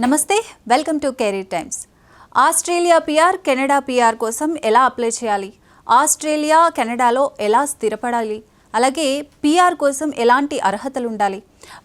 నమస్తే, welcome to career times. Australia PR, Canada PR కోసం ఎలా అప్లై చేయాలి, ఆస్ట్రేలియా కెనడాలో ఎలా స్థిరపడాలి, అలాగే పిఆర్ కోసం ఎలాంటి అర్హతలు ఉండాలి,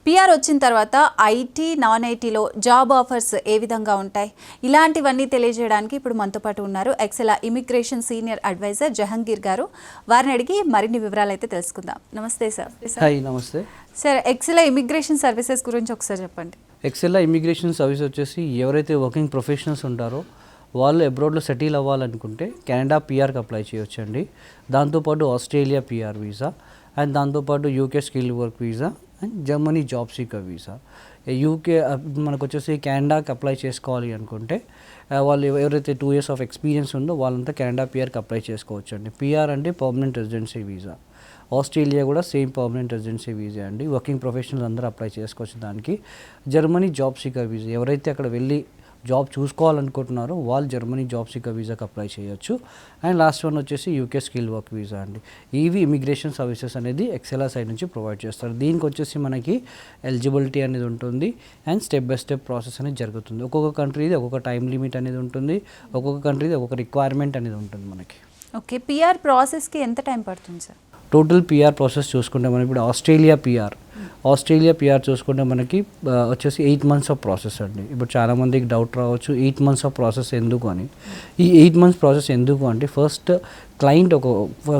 పిఆర్ వచ్చిన తర్వాత ఐటీ నాన్ ఐటీలో జాబ్ ఆఫర్స్ ఏ విధంగా ఉంటాయి, ఇలాంటివన్నీ తెలియజేయడానికి ఇప్పుడు మనతో పాటు ఉన్నారు ఎక్సెలా ఇమిగ్రేషన్ సీనియర్ అడ్వైజర్ జహంగీర్ గారు. వారిని అడిగి మరిన్ని వివరాలు అయితే తెలుసుకుందాం. నమస్తే సార్. హాయ్, నమస్తే సార్. ఎక్సెలా ఇమిగ్రేషన్ సర్వీసెస్ గురించి ఒకసారి చెప్పండి. ఎక్సెలా ఇమిగ్రేషన్ సర్వీస్ వచ్చేసి ఎవరైతే వర్కింగ్ ప్రొఫెషనల్స్ ఉంటారో వాళ్ళు అబ్రాడ్లో సెటిల్ అవ్వాలనుకుంటే కెనడా పిఆర్కి అప్లై చేయొచ్చు అండి. దాంతోపాటు ఆస్ట్రేలియా పిఆర్ వీసా అండ్ దాంతోపాటు UK skill work visa and Germany job seeker visa. UK మనకు వచ్చేసి కెనడాకి అప్లై చేసుకోవాలి అనుకుంటే వాళ్ళు ఎవరైతే 2 years ఆఫ్ ఎక్స్పీరియన్స్ ఉందో వాళ్ళంతా కెనడా పిఆర్కి అప్లై చేసుకోవచ్చు అండి. పిఆర్ అంటే పర్మనెంట్ రెసిడెన్సీ వీసా. ఆస్ట్రేలియా కూడా సేమ్ పర్మనెంట్ రెసిడెన్సీ వీసా అండి. వర్కింగ్ ప్రొఫెషనల్స్ అందరూ అప్లై చేసుకోవచ్చు దానికి. జర్మనీ జాబ్ సీకర్ వీసా, ఎవరైతే అక్కడ వెళ్ళి జాబ్ చూసుకోవాలనుకుంటున్నారో వాళ్ళు జర్మనీ జాబ్ సీకర్ వీసాకి అప్లై చేయొచ్చు. అండ్ లాస్ట్ వన్ వచ్చేసి యూకే స్కిల్ వర్క్ వీసా అండి. ఇవి ఇమిగ్రేషన్ సర్వీసెస్ అనేది ఎక్సెలా సైడ్ నుంచి ప్రొవైడ్ చేస్తారు. దీనికి వచ్చేసి మనకి ఎలిజిబిలిటీ అనేది ఉంటుంది and step by step process అనేది జరుగుతుంది. ఒక్కొక్క కంట్రీది ఒక్కొక్క టైం లిమిట్ అనేది ఉంటుంది, ఒక్కొక్క కంట్రీది ఒక్కొక్క రిక్వైర్మెంట్ అనేది ఉంటుంది మనకి. ఓకే, పిఆర్ ప్రాసెస్కి ఎంత టైం పడుతుంది సార్? టోటల్ పిఆర్ ప్రాసెస్ చూసుకుంటే మనం ఇప్పుడు ఆస్ట్రేలియా పిఆర్ చూసుకుంటే మనకి వచ్చేసి 8 months ఆఫ్ ప్రాసెస్ అండి. ఇప్పుడు చాలామందికి డౌట్ రావచ్చు 8 months ఆఫ్ ప్రాసెస్ ఎందుకు అని. ఈ 8 months ప్రాసెస్ ఎందుకు అంటే first client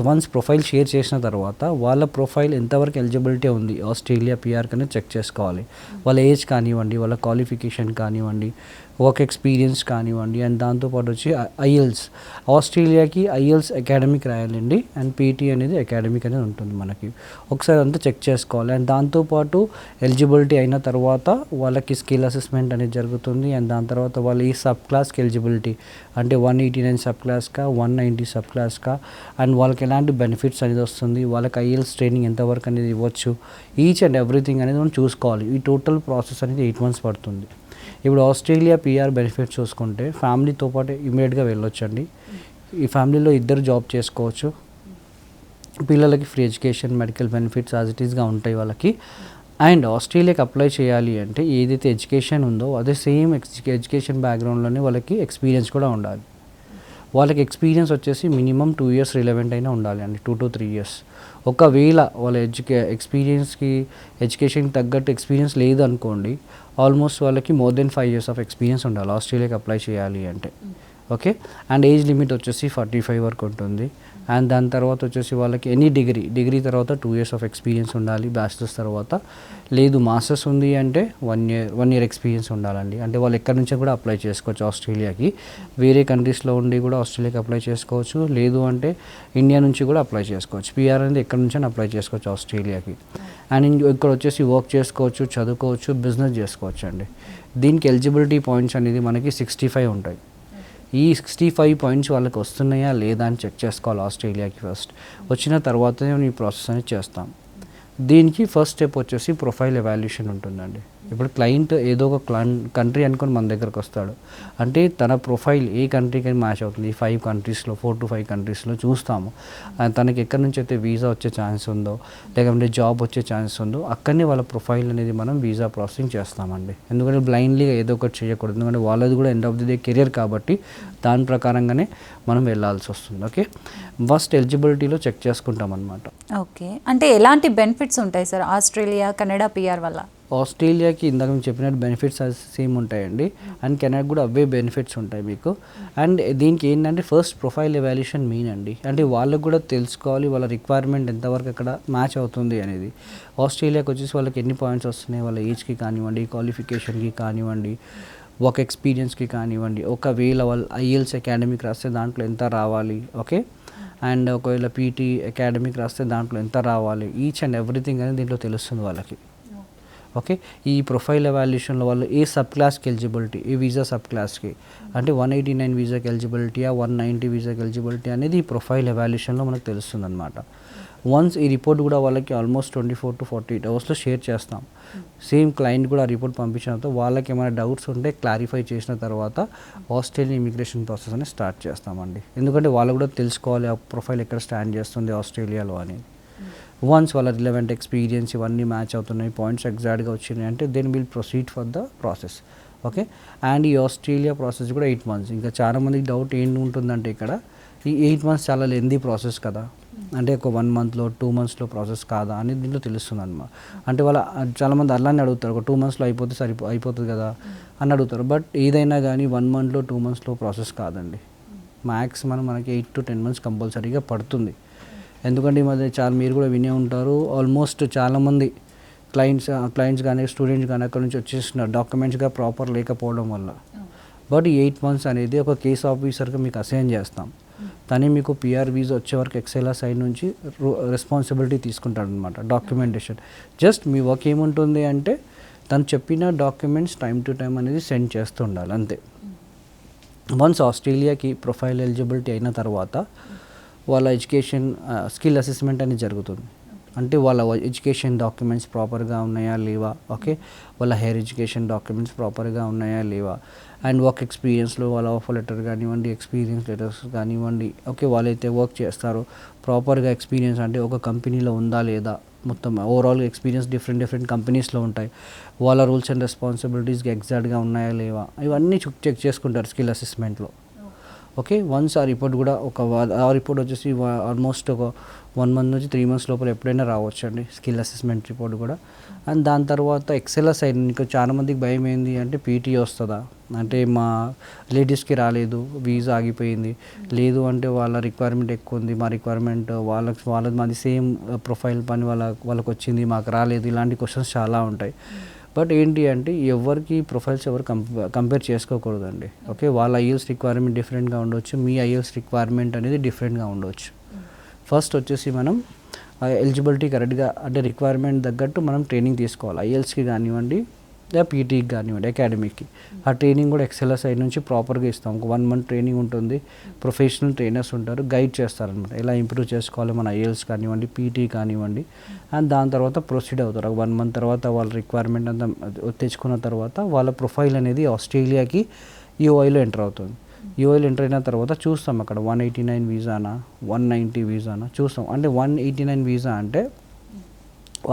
once profile share చేసిన తర్వాత వాళ్ళ ప్రొఫైల్ ఎంతవరకు ఎలిజిబిలిటీ ఉంది ఆస్ట్రేలియా పిఆర్ కనే చెక్ చేసుకోవాలి. వాళ్ళ ఏజ్ కానివ్వండి, వాళ్ళ క్వాలిఫికేషన్ కానివ్వండి, వర్క్ ఎక్స్పీరియన్స్ కానివ్వండి అండ్ దాంతోపాటు వచ్చి ఐఎల్స్. ఆస్ట్రేలియాకి ఐఎల్స్ అకాడమిక్ రాయాలండి అండ్ పీటీ అనేది అకాడమిక్ అనేది ఉంటుంది మనకి. ఒకసారి అంతా చెక్ చేసుకోవాలి. అండ్ దాంతోపాటు ఎలిజిబిలిటీ అయిన తర్వాత వాళ్ళకి స్కిల్ అసెస్మెంట్ అనేది జరుగుతుంది. అండ్ దాని తర్వాత వాళ్ళు ఈ సబ్ క్లాస్కి ఎలిజిబిలిటీ అంటే 189 సబ్ క్లాస్కా, 190 సబ్ క్లాస్కా అండ్ వాళ్ళకి ఎలాంటి బెనిఫిట్స్ అనేది వస్తుంది, వాళ్ళకి ఐఎల్స్ ట్రైనింగ్ ఎంతవరకు అనేది ఇవ్వచ్చు, ఈచ్ అండ్ ఎవ్రీథింగ్ అనేది మనం చూసుకోవాలి. ఈ టోటల్ ప్రాసెస్ అనేది 8 months పడుతుంది. ఇప్పుడు ఆస్ట్రేలియా పిఆర్ బెనిఫిట్స్ చూసుకుంటే ఫ్యామిలీతో పాటు ఇమీడియట్గా వెళ్ళొచ్చండి. ఈ ఫ్యామిలీలో ఇద్దరు జాబ్ చేసుకోవచ్చు. పిల్లలకి free education, medical benefits as it ఈస్గా ఉంటాయి వాళ్ళకి. అండ్ ఆస్ట్రేలియాకి అప్లై చేయాలి అంటే ఏదైతే ఎడ్యుకేషన్ ఉందో అదే సేమ్ ఎడ్యుకేషన్ బ్యాక్గ్రౌండ్లోనే వాళ్ళకి ఎక్స్పీరియన్స్ కూడా ఉండాలి. వాళ్ళకి ఎక్స్పీరియన్స్ వచ్చేసి మినిమం 2 years రిలవెంట్ అయినా ఉండాలి అండి, 2 to 3 years. ఒకవేళ వాళ్ళ ఎక్స్పీరియన్స్కి ఎడ్యుకేషన్కి తగ్గట్టు ఎక్స్పీరియన్స్ లేదు అనుకోండి, ఆల్మోస్ట్ వాళ్ళకి more than 5 years of experience ఉండాలి ఆస్ట్రేలియాకి అప్లై చేయాలి అంటే. ఓకే, అండ్ ఏజ్ లిమిట్ వచ్చేసి 45 వరకు ఉంటుంది. అండ్ దాని తర్వాత వచ్చేసి వాళ్ళకి ఎనీ డిగ్రీ తర్వాత 2 years ఆఫ్ ఎక్స్పీరియన్స్ ఉండాలి. బ్యాచిలర్స్ తర్వాత లేదు మాస్టర్స్ ఉంది అంటే 1 year ఎక్స్పీరియన్స్ ఉండాలండి. అంటే వాళ్ళు ఎక్కడి నుంచి కూడా అప్లై చేసుకోవచ్చు ఆస్ట్రేలియాకి. వేరే కంట్రీస్లో ఉండి కూడా ఆస్ట్రేలియాకి అప్లై చేసుకోవచ్చు, లేదు అంటే ఇండియా నుంచి కూడా అప్లై చేసుకోవచ్చు. పిఆర్ అనేది ఎక్కడి నుంచి అప్లై చేసుకోవచ్చు ఆస్ట్రేలియాకి. అండ్ ఇక్కడ వచ్చేసి వర్క్ చేసుకోవచ్చు, చదువుకోవచ్చు, బిజినెస్ చేసుకోవచ్చు అండి. దీనికి ఎలిజిబిలిటీ పాయింట్స్ అనేది మనకి 65 ఉంటాయి. ఈ 65 points వాళ్ళకి వస్తున్నాయా లేదా అని చెక్ చేసుకోవాలి ఆస్ట్రేలియాకి. ఫస్ట్ వచ్చిన తర్వాతనే ఈ ప్రాసెస్ అనేది చేస్తాం. దీనికి ఫస్ట్ స్టెప్ వచ్చేసి ప్రొఫైల్ ఎవాల్యుయేషన్ ఉంటుందండి. ఇప్పుడు క్లయింట్ ఏదో ఒక కంట్రీ అనుకొని మన దగ్గరకు వస్తాడు అంటే తన ప్రొఫైల్ ఏ కంట్రీకి మ్యాచ్ అవుతుంది. ఈ 5 countriesలో 4 to 5 countriesలో చూస్తాము. తనకి ఎక్కడి నుంచి అయితే వీసా వచ్చే ఛాన్స్ ఉందో లేకపోతే జాబ్ వచ్చే ఛాన్స్ ఉందో అక్కడనే వాళ్ళ ప్రొఫైల్ అనేది మనం వీసా ప్రాసెసింగ్ చేస్తామండి. ఎందుకంటే బ్లైండ్లీగా ఏదో ఒకటి చేయకూడదు, ఎందుకంటే వాళ్ళది కూడా end of the day career కాబట్టి దాని ప్రకారంగానే మనం వెళ్ళాల్సి వస్తుంది. ఓకే, ఫస్ట్ ఎలిజిబిలిటీలో చెక్ చేసుకుంటాం అనమాట. ఓకే, అంటే ఎలాంటి బెనిఫిట్స్ ఉంటాయి సార్ ఆస్ట్రేలియా కెనడా పిఆర్ వల్ల? ఆస్ట్రేలియాకి ఇందాక మేము చెప్పినట్టు బెనిఫిట్స్ సేమ్ ఉంటాయండి. అండ్ కెనడా కూడా అవే బెనిఫిట్స్ ఉంటాయి మీకు. అండ్ దీనికి ఏంటంటే ఫస్ట్ ప్రొఫైల్ ఎవాల్యుయేషన్ మెయిన్ అండి. అంటే వాళ్ళకు కూడా తెలుసుకోవాలి వాళ్ళ రిక్వైర్మెంట్ ఎంతవరకు అక్కడ మ్యాచ్ అవుతుంది అనేది. ఆస్ట్రేలియాకి వచ్చేసి వాళ్ళకి ఎన్ని పాయింట్స్ వస్తున్నాయి, వాళ్ళ ఏజ్కి కానివ్వండి, క్వాలిఫికేషన్కి కానివ్వండి, వర్క్ ఎక్స్పీరియన్స్కి కానివ్వండి. ఒకవేళ వాళ్ళు ఐఎల్స్ అకాడమిక్ రాస్తే దాంట్లో ఎంత రావాలి, ఓకే, అండ్ ఒకవేళ పీటీ అకాడమిక్ రాస్తే దాంట్లో ఎంత రావాలి, ఈచ్ అండ్ ఎవ్రీథింగ్ అనేది దీంట్లో తెలుస్తుంది వాళ్ళకి. ఓకే, ఈ ప్రొఫైల్ ఎవాల్యుయేషన్లో వాళ్ళు ఏ సబ్ క్లాస్కి ఎలిజిబిలిటీ, ఏ వీసా సబ్ క్లాస్కి అంటే 189 వీసాకి ఎలిజిబిలిటీయా, 190 వీసాకి ఎలిజిబిలిటీ అనేది ఈ ప్రొఫైల్ ఎవాల్యుయేషన్లో మనకు తెలుస్తుంది అనమాట. వన్స్ ఈ రిపోర్ట్ కూడా వాళ్ళకి ఆల్మోస్ట్ 24 to 48 hours షేర్ చేస్తాం. సేమ్ క్లయింట్ కూడా రిపోర్ట్ పంపించిన తర్వాత వాళ్ళకి ఏమైనా డౌట్స్ ఉంటే క్లారిఫై చేసిన తర్వాత ఆస్ట్రేలియన్ ఇమిగ్రేషన్ ప్రాసెస్ అనేది స్టార్ట్ చేస్తామండి. ఎందుకంటే వాళ్ళు కూడా తెలుసుకోవాలి ఆ ప్రొఫైల్ ఎక్కడ స్టాండ్ చేస్తుంది ఆస్ట్రేలియాలో అని. వన్స్ వాళ్ళ రిలవెంట్ ఎక్స్పీరియన్స్ ఇవన్నీ మ్యాచ్ అవుతున్నాయి, పాయింట్స్ ఎగ్జాక్ట్గా వచ్చినాయి అంటే then will proceed for the process. Okay. And ఈ ఆస్ట్రేలియా ప్రాసెస్ కూడా 8 మంత్స్. ఇంకా చాలా మందికి డౌట్ ఏంటి ఉంటుందంటే ఇక్కడ ఈ 8 మంత్స్ చాలా లెందీ ప్రాసెస్ కదా, అంటే ఒక 1 మంత్లో 2 మంత్స్లో ప్రాసెస్ కాదా అని దీంట్లో తెలుస్తుంది అన్నమాట. అంటే వాళ్ళ చాలామంది అలానే అడుగుతారు, ఒక 2 మంత్స్లో అయిపోతే అయిపోతుంది కదా అని అడుగుతారు. బట్ ఏదైనా కానీ 1 మంత్లో 2 మంత్స్లో ప్రాసెస్ కాదండి. మ్యాక్సిమం మనకి 8 to 10 months కంపల్సరీగా పడుతుంది. ఎందుకంటే ఈ మధ్య చాలా మీరు కూడా వినే ఉంటారు, ఆల్మోస్ట్ చాలామంది క్లయింట్స్ కానీ స్టూడెంట్స్ కానీ అక్కడ నుంచి వచ్చేసిన డాక్యుమెంట్స్గా ప్రాపర్ లేకపోవడం వల్ల. బట్ ఈ 8 months అనేది ఒక కేస్ ఆఫీసర్గా మీకు అసైన్ చేస్తాం. తనే మీకు పిఆర్ వీసా వచ్చే వరకు ఎక్సెల్ఆర్ సైడ్ నుంచి రెస్పాన్సిబిలిటీ తీసుకుంటాడు అనమాట. డాక్యుమెంటేషన్ జస్ట్ మీ వర్క్ ఏముంటుంది అంటే తను చెప్పిన డాక్యుమెంట్స్ టైం టు టైం అనేది సెండ్ చేస్తూ ఉండాలి అంతే. వన్స్ ఆస్ట్రేలియాకి ప్రొఫైల్ ఎలిజిబిలిటీ అయిన తర్వాత వాళ్ళ ఎడ్యుకేషన్ స్కిల్ అసెస్మెంట్ అనేది జరుగుతుంది. అంటే వాళ్ళ ఎడ్యుకేషన్ డాక్యుమెంట్స్ ప్రాపర్గా ఉన్నాయా లేవా, ఓకే, వాళ్ళ హైయర్ ఎడ్యుకేషన్ డాక్యుమెంట్స్ ప్రాపర్గా ఉన్నాయా లేవా, అండ్ వర్క్ ఎక్స్పీరియన్స్లో వాళ్ళ ఆఫర్ లెటర్ కానివ్వండి, ఎక్స్పీరియన్స్ లెటర్స్ కానివ్వండి, ఓకే, వాళ్ళైతే వర్క్ చేస్తారో ప్రాపర్గా ఎక్స్పీరియన్స్ అంటే ఒక కంపెనీలో ఉందా లేదా, మొత్తం ఓవరాల్ ఎక్స్పీరియన్స్ డిఫరెంట్ కంపెనీస్లో ఉంటాయి, వాళ్ళ రూల్స్ అండ్ రెస్పాన్సిబిలిటీస్కి ఎగ్జాక్ట్గా ఉన్నాయా లేవా, ఇవన్నీ చెక్ చేసుకుంటారు స్కిల్ అసెస్మెంట్లో. ఓకే, వన్స్ ఆ రిపోర్ట్ కూడా ఆ రిపోర్ట్ వచ్చేసి ఆల్మోస్ట్ ఒక 1 month నుంచి 3 months లోపల ఎప్పుడైనా రావచ్చు అండి స్కిల్ అసెస్మెంట్ రిపోర్ట్ కూడా. అండ్ దాని తర్వాత ఎక్సెల్ఆర్ సైడ్ ఇంకా చాలా మందికి భయం ఏంది అంటే పీటీ వస్తుందా, అంటే మా రిలేటివ్స్కి రాలేదు వీసా ఆగిపోయింది, లేదు అంటే వాళ్ళ రిక్వైర్మెంట్ ఎక్కువ ఉంది, మా రిక్వైర్మెంట్ వాళ్ళది మాది సేమ్ ప్రొఫైల్ పని వాళ్ళకి వచ్చింది మాకు రాలేదు, ఇలాంటి క్వశ్చన్స్ చాలా ఉంటాయి. బట్ ఏంటి అంటే ఎవరికి ప్రొఫైల్స్ ఎవరు కంపేర్ చేసుకోకూడదండి. ఓకే, వాళ్ళ ఐఎల్స్ రిక్వైర్మెంట్ డిఫరెంట్గా ఉండొచ్చు, మీ ఐఎల్స్ రిక్వైర్మెంట్ అనేది డిఫరెంట్గా ఉండొచ్చు. ఫస్ట్ వచ్చేసి మనం ఎలిజిబిలిటీ కరెక్ట్గా అంటే రిక్వైర్మెంట్ తగ్గట్టు మనం ట్రైనింగ్ తీసుకోవాలి. ఐఎల్స్కి కానివ్వండి లేదా పీటీకి కానివ్వండి అకాడమీకి. ఆ ట్రైనింగ్ కూడా ఎక్సెల్ఆర్ సైడ్ నుంచి ప్రాపర్గా ఇస్తాం. ఒక 1 month ట్రైనింగ్ ఉంటుంది, ప్రొఫెషనల్ ట్రైనర్స్ ఉంటారు, గైడ్ చేస్తారనమాట ఎలా ఇంప్రూవ్ చేసుకోవాలి మన ఐఎల్స్ కానివ్వండి పీటీ కానివ్వండి. అండ్ దాని తర్వాత ప్రొసీడ్ అవుతారు. ఒక 1 month తర్వాత వాళ్ళ రిక్వైర్మెంట్ అంతా తెచ్చుకున్న తర్వాత వాళ్ళ ప్రొఫైల్ అనేది ఆస్ట్రేలియాకి యూఐలో ఎంటర్ అవుతుంది. యూఐలో ఎంటర్ అయిన తర్వాత చూస్తాం అక్కడ 189 వీసానా 190 వీసానా చూస్తాం. అంటే 189 వీసా అంటే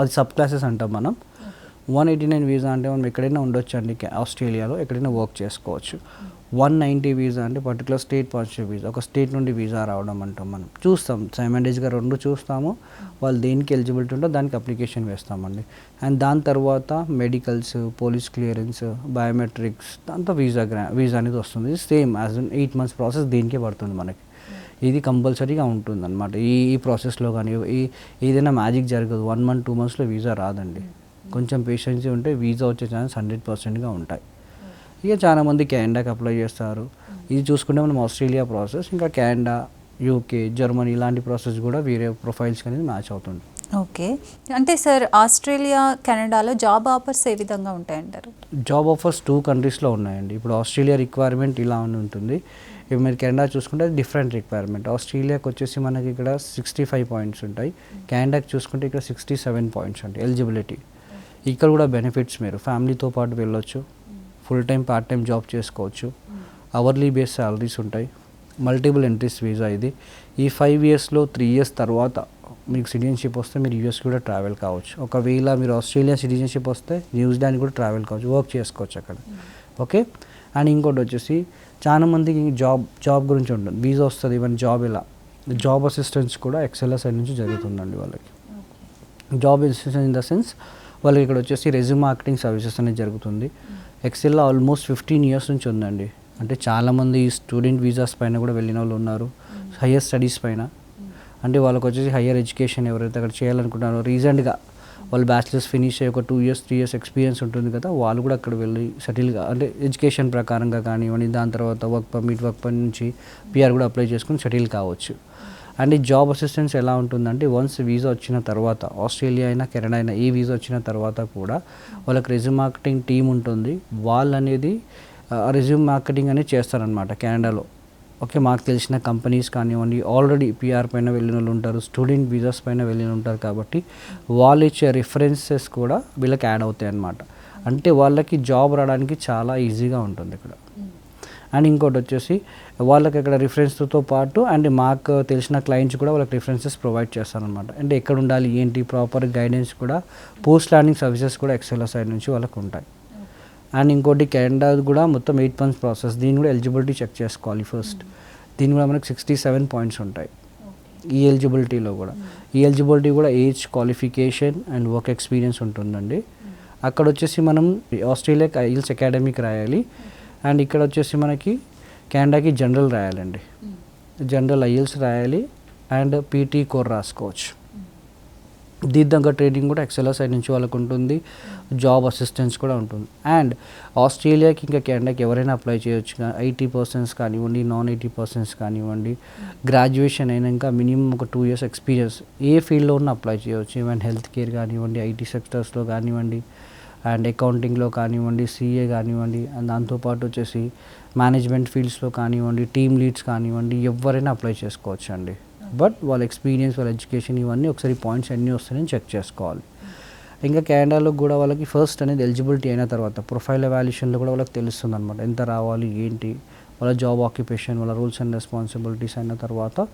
అది సబ్ క్లాసెస్ అంటాం మనం. 189 వీసా అంటే మనం ఎక్కడైనా ఉండొచ్చు అండి, ఆస్ట్రేలియాలో ఎక్కడైనా వర్క్ చేసుకోవచ్చు. 190 వీసా అంటే పర్టికులర్ స్టేట్ స్పాన్సర్షిప్ వీసా, ఒక స్టేట్ నుండి వీసా రావడం అంటాం మనం. చూస్తాం సైమల్టేనియస్గా 2 చూస్తాము, వాళ్ళు దేనికి ఎలిజిబిలిటీ ఉందో దానికి అప్లికేషన్ వేస్తామండి. అండ్ దాని తర్వాత మెడికల్స్, పోలీస్ క్లియరెన్స్, బయోమెట్రిక్స్, దాంతో వీసా అనేది వస్తుంది. సేమ్ యాజ్ 8 months ప్రాసెస్ దీనికే పడుతుంది మనకి. ఇది కంపల్సరీగా ఉంటుంది అనమాట. ఈ ప్రాసెస్లో కానీ ఏదైనా మ్యాజిక్ జరగదు. 1 month 2 monthsలో వీసా రాదండి. కొంచెం పేషెన్సీ ఉంటే వీసా వచ్చే ఛాన్స్ 100%గా ఉంటాయి. ఇక చాలామంది కెనడాకి అప్లై చేస్తారు. ఇది చూసుకుంటే మనం ఆస్ట్రేలియా ప్రాసెస్, ఇంకా కెనడా, యూకే, జర్మనీ ఇలాంటి ప్రాసెస్ కూడా వేరే ప్రొఫైల్స్కి అనేది మ్యాచ్ అవుతుంది. ఓకే, అంటే సార్ ఆస్ట్రేలియా కెనడాలో జాబ్ ఆఫర్స్ ఏ విధంగా ఉంటాయంటారు? జాబ్ ఆఫర్స్ 2 countries ఉన్నాయండి. ఇప్పుడు ఆస్ట్రేలియా రిక్వైర్మెంట్ ఇలా ఉంటుంది, ఇప్పుడు మీరు కెనడా చూసుకుంటే అది డిఫరెంట్ రిక్వైర్మెంట్. ఆస్ట్రేలియాకి వచ్చేసి మనకి ఇక్కడ 65 points ఉంటాయి, కెనడాకి చూసుకుంటే ఇక్కడ 67 points ఉంటాయి ఎలిజిబిలిటీ. ఇక్కడ కూడా బెనిఫిట్స్ మీరు ఫ్యామిలీతో పాటు వెళ్ళొచ్చు, full time part time job చేసుకోవచ్చు, అవర్లీ బేస్ సాలరీస్ ఉంటాయి, మల్టిపుల్ ఎంట్రీస్ వీసా ఇది. ఈ 5 yearsలో 3 years తర్వాత మీకు సిటిజన్షిప్ వస్తే మీరు యూఎస్ కూడా ట్రావెల్ కావచ్చు. ఒకవేళ మీరు ఆస్ట్రేలియా సిటిజన్షిప్ వస్తే న్యూజిలాండ్ కూడా ట్రావెల్ కావచ్చు, వర్క్ చేసుకోవచ్చు అక్కడ. ఓకే, అండ్ ఇంకోటి వచ్చేసి చాలా మందికి జాబ్ గురించి ఉంటుంది, వీసా వస్తుంది ఈవెన్ జాబ్ ఇలా జాబ్ అసిస్టెన్స్ కూడా ఎక్సెల్ఆర్ సైడ్ నుంచి జరుగుతుందండి వాళ్ళకి. Job assistance in the sense వాళ్ళకి ఇక్కడ వచ్చేసి రెజ్యూమ్ మార్కెటింగ్ సర్వీసెస్ అనేది జరుగుతుంది. ఎక్సెల్లో ఆల్మోస్ట్ 15 years నుంచి ఉందండి. అంటే చాలామంది స్టూడెంట్ వీసాస్ పైన కూడా వెళ్ళిన వాళ్ళు ఉన్నారు, హయ్యర్ స్టడీస్ పైన. అంటే వాళ్ళకి వచ్చేసి హయ్యర్ ఎడ్యుకేషన్ ఎవరైతే అక్కడ చేయాలనుకుంటున్నారో, రీసెంట్గా వాళ్ళు బ్యాచిలర్స్ ఫినిష్ అయ్యి ఒక 2 years 3 years ఎక్స్పీరియన్స్ ఉంటుంది కదా, వాళ్ళు కూడా అక్కడ వెళ్ళి సెటిల్గా అంటే ఎడ్యుకేషన్ ప్రకారంగా కానివ్వండి, దాని తర్వాత వర్క్ పర్మిట్ నుంచి పిఆర్ కూడా అప్లై చేసుకుని సెటిల్ కావచ్చు. అండ్ ఈ జాబ్ అసిస్టెన్స్ ఎలా ఉంటుందంటే వన్స్ వీసా వచ్చిన తర్వాత ఆస్ట్రేలియా అయినా కెనడా అయినా ఏ వీసా వచ్చిన తర్వాత కూడా వాళ్ళకి రెజ్యూమ్ మార్కెటింగ్ టీం ఉంటుంది. వాళ్ళు అనేది రెజ్యూమ్ మార్కెటింగ్ అనేది చేస్తారనమాట కెనడాలో. ఓకే, మాకు తెలిసిన కంపెనీస్ కానివ్వండి, ఆల్రెడీ పిఆర్ పైన వెళ్ళిన వాళ్ళు ఉంటారు, స్టూడెంట్ వీసాస్ పైన వెళ్ళిన ఉంటారు, కాబట్టి వాళ్ళు ఇచ్చే రిఫరెన్సెస్ కూడా వీళ్ళకి యాడ్ అవుతాయి అన్నమాట. అంటే వాళ్ళకి జాబ్ రావడానికి చాలా ఈజీగా ఉంటుంది ఇక్కడ. అండ్ ఇంకోటి వచ్చేసి వాళ్ళకి అక్కడ రిఫరెన్స్తో పాటు అండ్ మాకు తెలిసిన క్లయింట్స్ కూడా వాళ్ళకి రిఫరెన్సెస్ ప్రొవైడ్ చేస్తారనమాట. అంటే ఎక్కడ ఉండాలి ఏంటి ప్రాపర్ గైడెన్స్ కూడా, పోస్ట్ లర్నింగ్ సర్వీసెస్ కూడా ఎక్సెల్ఆర్ సైడ్ నుంచి వాళ్ళకు ఉంటాయి. అండ్ ఇంకోటి కెనడా కూడా మొత్తం 8 months ప్రాసెస్. దీన్ని కూడా ఎలిజిబిలిటీ చెక్ చేసుకోవాలి ఫస్ట్. దీని కూడా మనకు 67 points ఉంటాయి ఈ ఎలిజిబిలిటీలో కూడా. ఈ ఎలిజిబిలిటీ కూడా age, qualification and work experience ఉంటుందండి. అక్కడ వచ్చేసి మనం ఆస్ట్రేలియాకి ఐఎల్స్ అకాడమిక్ రాయాలి. అండ్ ఇక్కడ వచ్చేసి మనకి కెనడాకి జనరల్ రాయాలండి. జనరల్ ఐఎల్స్ రాయాలి అండ్ పీటీ కోర్ రాసుకోవచ్చు. దీని దగ్గర ట్రైనింగ్ కూడా ఎక్సెల్ సైడ్ నుంచి వాళ్ళకు ఉంటుంది, జాబ్ అసిస్టెన్స్ కూడా ఉంటుంది. అండ్ ఆస్ట్రేలియాకి ఇంకా కెనడాకి ఎవరైనా అప్లై చేయొచ్చు. IT పర్సన్స్ కానివ్వండి, నాన్ IT పర్సన్స్ కానివ్వండి, గ్రాడ్యుయేషన్ అయినాక మినిమం ఒక 2 years ఎక్స్పీరియన్స్ ఏ ఫీల్డ్లో ఉన్న అప్లై చేయవచ్చు. ఈవెన్ హెల్త్ కేర్ కానివ్వండి, IT సెక్టర్స్లో కానివ్వండి, అండ్ అకౌంటింగ్లో కానివ్వండి, CA కానివ్వండి, అండ్ దాంతోపాటు వచ్చేసి మేనేజ్మెంట్ ఫీల్డ్స్లో కానివ్వండి, టీమ్ లీడ్స్ కానివ్వండి, ఎవరైనా అప్లై చేసుకోవచ్చు అండి. బట్ వాళ్ళ ఎక్స్పీరియన్స్, వాళ్ళ ఎడ్యుకేషన్ ఇవన్నీ ఒకసారి పాయింట్స్ అన్నీ వస్తాయని చెక్ చేసుకోవాలి. ఇంకా కెనడాలో కూడా వాళ్ళకి ఫస్ట్ అనేది ఎలిజిబిలిటీ అయిన తర్వాత ప్రొఫైల్ ఎవాల్యుయేషన్లో కూడా వాళ్ళకి తెలుస్తుంది అనమాట ఎంత రావాలి ఏంటి, వాళ్ళ జాబ్ ఆక్యుపేషన్, వాళ్ళ రూల్స్ అండ్ రెస్పాన్సిబిలిటీస్ అయిన తర్వాత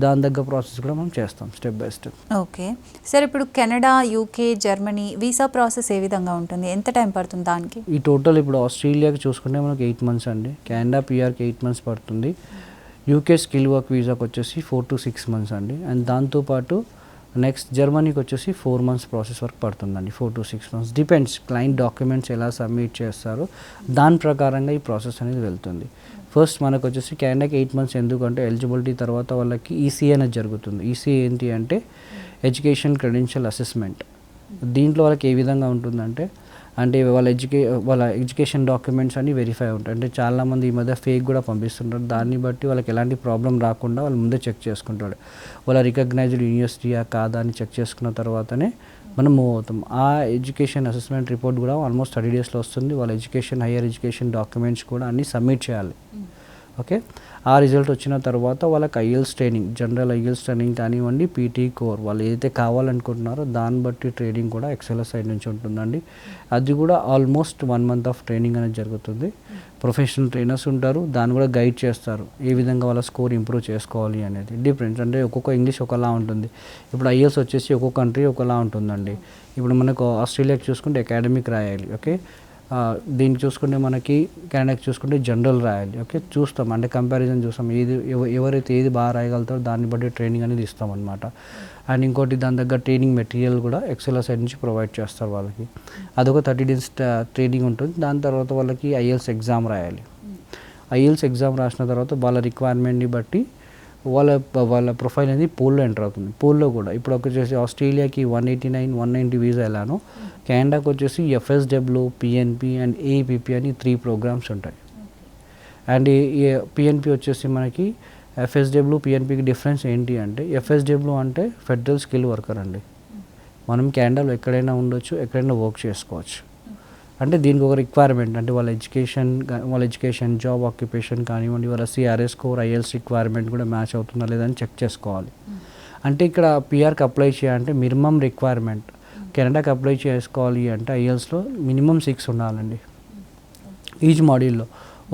దాని దగ్గర ప్రాసెస్ కూడా మనం చేస్తాం step by step. Okay sir, ఇప్పుడు Canada, UK, Germany visa process ఏ విధంగా ఉంటుంది, ఎంత టైం పడుతుంది దానికి? ఈ టోటల్ ఇప్పుడు ఆస్ట్రేలియాకి చూసుకుంటే మనకి 8 months అండి. కెనడా PRకి 8 months పడుతుంది. UK స్కిల్ వర్క్ వీసాకి వచ్చేసి 4 to 6 months అండి. అండ్ దాంతోపాటు నెక్స్ట్ జర్మనీకి వచ్చేసి 4 months ప్రాసెస్ వర్క్ పడుతుందండి. 4 to 6 months depends client documents ఎలా సబ్మిట్ చేస్తారో దాని ప్రకారంగా ఈ ప్రాసెస్ అనేది వెళ్తుంది. ఫస్ట్ మనకు వచ్చేసి కెనడాకి 8 months ఎందుకంటే ఎలిజిబిలిటీ తర్వాత వాళ్ళకి ECA అనేది జరుగుతుంది. ECA ఏంటి అంటే ఎడ్యుకేషన్ క్రెడెన్షియల్ అసెస్మెంట్. దీంట్లో వాళ్ళకి ఏ విధంగా ఉంటుందంటే వాళ్ళ ఎడ్యుకేషన్ డాక్యుమెంట్స్ అన్నీ వెరిఫై ఉంటాయి. అంటే చాలామంది ఈ మధ్య ఫేక్ కూడా పంపిస్తుంటారు. దాన్ని బట్టి వాళ్ళకి ఎలాంటి ప్రాబ్లం రాకుండా వాళ్ళు ముందే చెక్ చేసుకుంటాడు. వాళ్ళ రికగ్నైజ్డ్ యూనివర్సిటీయా కాదా అని చెక్ చేసుకున్న తర్వాతనే మనం మూవ్ అవుతాం. ఆ ఎడ్యుకేషన్ అసెస్మెంట్ రిపోర్ట్ కూడా ఆల్మోస్ట్ 30 daysలో వస్తుంది. వాళ్ళ హైయర్ ఎడ్యుకేషన్ డాక్యుమెంట్స్ కూడా అన్నీ సబ్మిట్ చేయాలి. ఓకే, ఆ రిజల్ట్ వచ్చిన తర్వాత వాళ్ళకి IELTS training, general IELTS training కానివ్వండి, PT కోర్ వాళ్ళు ఏదైతే కావాలనుకుంటున్నారో దాన్ని బట్టి ట్రైనింగ్ కూడా ఎక్సెల్ సైడ్ నుంచి ఉంటుందండి. అది కూడా ఆల్మోస్ట్ 1 month ఆఫ్ ట్రైనింగ్ అనేది జరుగుతుంది. ప్రొఫెషనల్ ట్రైనర్స్ ఉంటారు, దాన్ని కూడా గైడ్ చేస్తారు ఏ విధంగా వాళ్ళ స్కోర్ ఇంప్రూవ్ చేసుకోవాలి అనేది. డిఫరెన్స్ అంటే ఒక్కొక్క ఇంగ్లీష్ ఒకలా ఉంటుంది. ఇప్పుడు ఐఎల్స్ వచ్చేసి ఒక్కొక్క కంట్రీ ఒకలా ఉంటుందండి. ఇప్పుడు మనకు ఆస్ట్రేలియాకి చూసుకుంటే అకాడమిక్ రాయాలి. ఓకే, దీనికి చూసుకుంటే మనకి కెనడాకి చూసుకుంటే జనరల్ రాయాలి. ఓకే, చూస్తాం అంటే కంపారిజన్ చూస్తాం, ఎవరైతే ఏది బాగా రాయగలుగుతారో దాన్ని బట్టి ట్రైనింగ్ అనేది ఇస్తాం అనమాట. అండ్ ఇంకోటి దాని దగ్గర ట్రైనింగ్ మెటీరియల్ కూడా ఎక్సెల్ సైడ్ నుంచి ప్రొవైడ్ చేస్తారు వాళ్ళకి. అదొక 30 days ట్రైనింగ్ ఉంటుంది. దాని తర్వాత వాళ్ళకి IELTS ఎగ్జామ్ రాయాలి. IELTS ఎగ్జామ్ రాసిన తర్వాత వాళ్ళ రిక్వైర్మెంట్ని బట్టి వాళ్ళ ప్రొఫైల్ అనేది పూల్లో ఎంటర్ అవుతుంది. పూల్లో కూడా ఇప్పుడు వచ్చేసి ఆస్ట్రేలియాకి 189, 190 వీసా ఎలానో కెనడాకి వచ్చేసి FSW, PNP అండ్ AEPP అని 3 programs ఉంటాయి. అండ్ ఈ PNP వచ్చేసి మనకి FSW, PNPకి డిఫరెన్స్ ఏంటి అంటే FSW అంటే ఫెడరల్ స్కిల్ వర్కర్ అండి. మనం కెనడాలో ఎక్కడైనా ఉండొచ్చు, ఎక్కడైనా వర్క్ చేసుకోవచ్చు. అంటే దీనికి ఒక రిక్వైర్మెంట్ అంటే వాళ్ళ ఎడ్యుకేషన్, జాబ్ ఆక్యుపేషన్ కానివ్వండి, వాళ్ళ CRS స్కోర్, IELTS రిక్వైర్మెంట్ కూడా మ్యాచ్ అవుతుందా లేదని చెక్ చేసుకోవాలి. అంటే ఇక్కడ PRకి అప్లై చేయాలంటే మినిమం రిక్వైర్మెంట్, కెనడాకి అప్లై చేసుకోవాలి అంటే IELTSలో మినిమం 6 ఉండాలండి ఈచ్ మాడ్యూల్లో.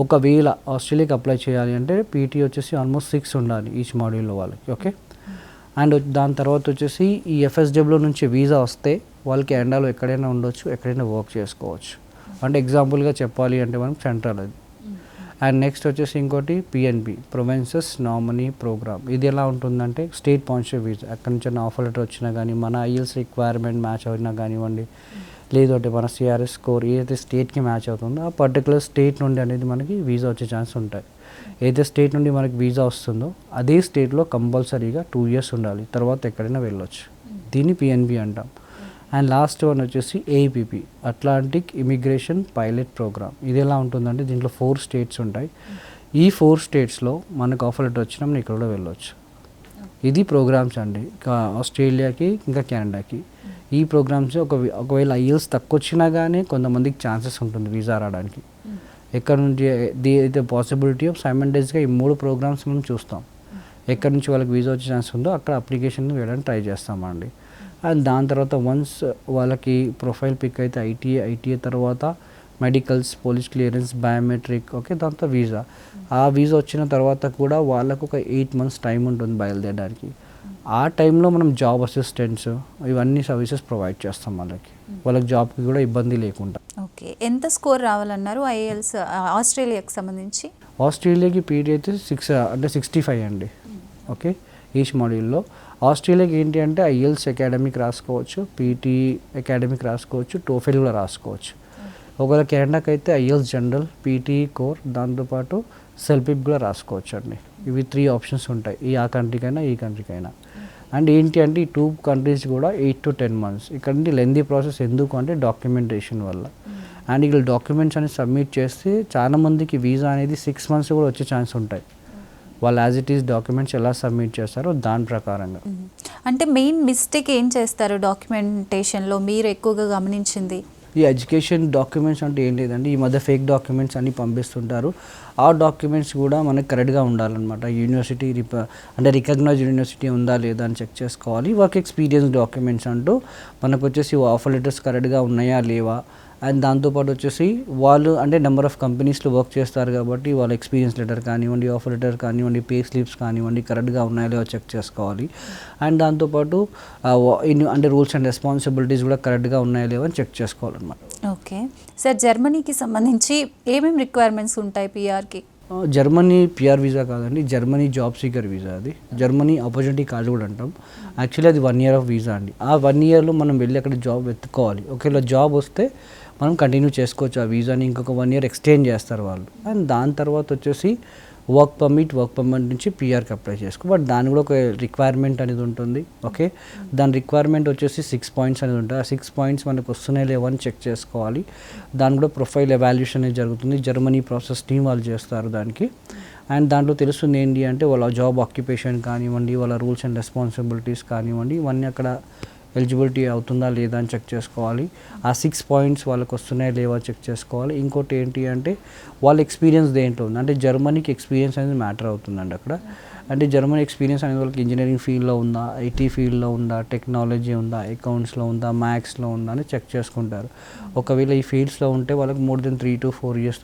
ఒకవేళ ఆస్ట్రేలియాకి అప్లై చేయాలి అంటే PT వచ్చేసి ఆల్మోస్ట్ 6 ఉండాలి ఈచ్ మాడ్యూల్లో వాళ్ళకి. ఓకే, అండ్ దాని తర్వాత వచ్చేసి ఈ FSW నుంచి వీసా వస్తే వాళ్ళకి కెనడాలో ఎక్కడైనా ఉండొచ్చు, ఎక్కడైనా వర్క్ చేసుకోవచ్చు. అంటే ఎగ్జాంపుల్గా చెప్పాలి అంటే మనం సెంట్రల్ అది. అండ్ నెక్స్ట్ వచ్చేసి ఇంకోటి PNP, ప్రొవిన్సెస్ నామినీ ప్రోగ్రామ్. ఇది ఎలా ఉంటుందంటే స్టేట్ స్పాన్సర్ వీసా. అక్కడి నుంచి ఆఫర్ లెటర్ వచ్చినా కానీ మన IELTS రిక్వైర్మెంట్ మ్యాచ్ అయినా కానివ్వండి, లేదంటే మన CRS స్కోర్ ఏదైతే స్టేట్కి మ్యాచ్ అవుతుందో ఆ పర్టికులర్ స్టేట్ నుండి అనేది మనకి వీసా వచ్చే ఛాన్స్ ఉంటాయి. ఏదైతే స్టేట్ నుండి మనకి వీసా వస్తుందో అదే స్టేట్లో కంపల్సరీగా 2 years ఉండాలి, తర్వాత ఎక్కడైనా వెళ్ళొచ్చు. దీన్ని PNP అంటాం. అండ్ లాస్ట్ వన్ వచ్చేసి AEPP, Atlantic immigration pilot programme. ఇది ఎలా ఉంటుందంటే దీంట్లో 4 states ఉంటాయి. ఈ 4 statesలో మనకు ఆఫర్ లెటర్ వచ్చినా మనం ఇక్కడ కూడా వెళ్ళొచ్చు. ఇది ప్రోగ్రామ్స్ అండి ఆస్ట్రేలియాకి ఇంకా కెనడాకి. ఈ ప్రోగ్రామ్స్ ఒకవేళ IELTS తక్కువ వచ్చినా కానీ కొంతమందికి ఛాన్సెస్ ఉంటుంది వీసా రావడానికి. ఎక్కడ నుంచి అయితే పాసిబిలిటీ ఆఫ్ సైమల్టేనియస్గా ఈ 3 programs మనం చూస్తాం. ఎక్కడి నుంచి వాళ్ళకి వీసా వచ్చే ఛాన్స్ ఉందో అక్కడ అప్లికేషన్ వేయడానికి ట్రై చేస్తామండి. అండ్ దాని తర్వాత వన్స్ వాళ్ళకి ప్రొఫైల్ పిక్ అయితే ITA తర్వాత medicals, police clearance, biometric. Okay, దాంతో వీసా. ఆ వీసా వచ్చిన తర్వాత కూడా వాళ్ళకు ఒక 8 months టైం ఉంటుంది బయలుదేరడానికి. ఆ టైంలో మనం జాబ్ అసిస్టెంట్స్ ఇవన్నీ సర్వీసెస్ ప్రొవైడ్ చేస్తాం వాళ్ళకి జాబ్కి కూడా ఇబ్బంది లేకుండా. ఓకే, ఎంత స్కోర్ రావాలన్నారు ఐఏఎల్స్ ఆస్ట్రేలియాకి సంబంధించి? ఆస్ట్రేలియాకి పీటీ అయితే 65 అండి. ఓకే, ఈచ్ మాడ్యూల్లో. ఆస్ట్రేలియాకి ఏంటి అంటే ఐఎల్స్ అకాడమిక్ రాసుకోవచ్చు, పీటీ అకాడమిక్ రాసుకోవచ్చు, టోఫెల్ కూడా రాసుకోవచ్చు. ఒకవేళ కెనడాకి అయితే ఐఎల్స్ జనరల్, పీటీ కోర్, దాంతోపాటు సెల్పిప్ కూడా రాసుకోవచ్చు అండి. ఇవి 3 ఆప్షన్స్ ఉంటాయి, ఆ కంట్రీకైనా ఈ కంట్రీకైనా. అండ్ ఏంటి అంటే ఈ 2 కంట్రీస్ కూడా 8 to 10 months. ఇక్కడ నుండి లెందీ ప్రాసెస్ ఎందుకు అంటే డాక్యుమెంటేషన్ వల్ల. అండ్ ఇక్కడ డాక్యుమెంట్స్ అనేది సబ్మిట్ చేస్తే చాలా మందికి వీసా అనేది 6 months కూడా వచ్చే ఛాన్స్ ఉంటాయి. వాళ్ళు యాజ్ ఇట్ ఈస్ డాక్యుమెంట్స్ ఎలా సబ్మిట్ చేస్తారో దాని ప్రకారంగా. అంటే మెయిన్ మిస్టేక్ ఏం చేస్తారు డాక్యుమెంటేషన్లో మీరు ఎక్కువగా గమనించింది? ఈ ఎడ్యుకేషన్ డాక్యుమెంట్స్ అంటే ఏం లేదండి, ఈ మధ్య ఫేక్ డాక్యుమెంట్స్ అన్నీ పంపిస్తుంటారు. ఆ డాక్యుమెంట్స్ కూడా మనకి కరెక్ట్గా ఉండాలన్నమాట. యూనివర్సిటీ అంటే రికగ్నైజ్డ్ యూనివర్సిటీ ఉందా లేదా అని చెక్ చేసుకోవాలి. వర్క్ ఎక్స్పీరియన్స్ డాక్యుమెంట్స్ అంటూ మనకు వచ్చేసి ఆఫర్ లెటర్స్ కరెక్ట్గా ఉన్నాయా లేవా, అండ్ దాంతోపాటు వచ్చేసి వాళ్ళు అంటే నెంబర్ ఆఫ్ కంపెనీస్లో వర్క్ చేస్తారు కాబట్టి వాళ్ళ ఎక్స్పీరియన్స్ లెటర్ కానివ్వండి, ఆఫర్ లెటర్ కానివ్వండి, పే స్లిప్స్ కానివ్వండి కరెక్ట్గా ఉన్నాయో లేవో చెక్ చేసుకోవాలి. అండ్ దాంతోపాటు అంటే రూల్స్ అండ్ రెస్పాన్సిబిలిటీస్ కూడా కరెక్ట్గా ఉన్నాయో లేవో అని చెక్ చేసుకోవాలన్నమాట. ఓకే సార్, జర్మనీకి సంబంధించి ఏమేమి రిక్వైర్మెంట్స్ ఉంటాయి పిఆర్కి? జర్మనీ పిఆర్ వీసా కాదండి, జర్మనీ జాబ్ సీకర్ వీసా. అది జర్మనీ ఆపర్చునిటీ కార్డు కూడా అంటాం. యాక్చువల్లీ అది 1 year ఆఫ్ వీసా అండి. ఆ 1 yearలో మనం వెళ్ళి అక్కడ జాబ్ వెతుక్కోవాలి. ఒకవేళ జాబ్ వస్తే మనం కంటిన్యూ చేసుకోవచ్చు. ఆ వీసాని ఇంకొక 1 year ఎక్స్టెండ్ చేస్తారు వాళ్ళు. అండ్ దాని తర్వాత వచ్చేసి వర్క్ పర్మిట్ నుంచి పిఆర్కి అప్లై చేసుకో. బట్ దాని కూడా ఒక రిక్వైర్మెంట్ అనేది ఉంటుంది. ఓకే, దాని రిక్వైర్మెంట్ వచ్చేసి 6 points అనేది ఉంటుంది. ఆ 6 points మనకు వస్తున్నాయి లేవని చెక్ చేసుకోవాలి. దాని కూడా ప్రొఫైల్ ఎవాల్యుయేషన్ అనేది జరుగుతుంది. జర్మనీ ప్రాసెస్ టీమ్ వాళ్ళు చేస్తారు దానికి. అండ్ దాంట్లో తెలుస్తుంది ఏంటి అంటే వాళ్ళ జాబ్ ఆక్యుపేషన్ కానివ్వండి, వాళ్ళ రూల్స్ అండ్ రెస్పాన్సిబిలిటీస్ కానివ్వండి, ఇవన్నీ అక్కడ ఎలిజిబిలిటీ అవుతుందా లేదా అని చెక్ చేసుకోవాలి. ఆ 6 points వాళ్ళకి వస్తున్నాయా లేవా చెక్ చేసుకోవాలి. ఇంకోటి ఏంటి అంటే వాళ్ళ ఎక్స్పీరియన్స్ దేంట్లో ఉంది అంటే జర్మనీకి ఎక్స్పీరియన్స్ అనేది మ్యాటర్ అవుతుందండి అక్కడ. అంటే జర్మనీ ఎక్స్పీరియన్స్ అనేది వాళ్ళకి ఇంజనీరింగ్ ఫీల్డ్లో ఉందా, ఐటీ ఫీల్డ్లో ఉందా, టెక్నాలజీ ఉందా, అకౌంట్స్లో ఉందా, మ్యాథ్స్లో ఉందా అని చెక్ చేసుకుంటారు. ఒకవేళ ఈ ఫీల్డ్స్లో ఉంటే వాళ్ళకి more than 3 to 4 years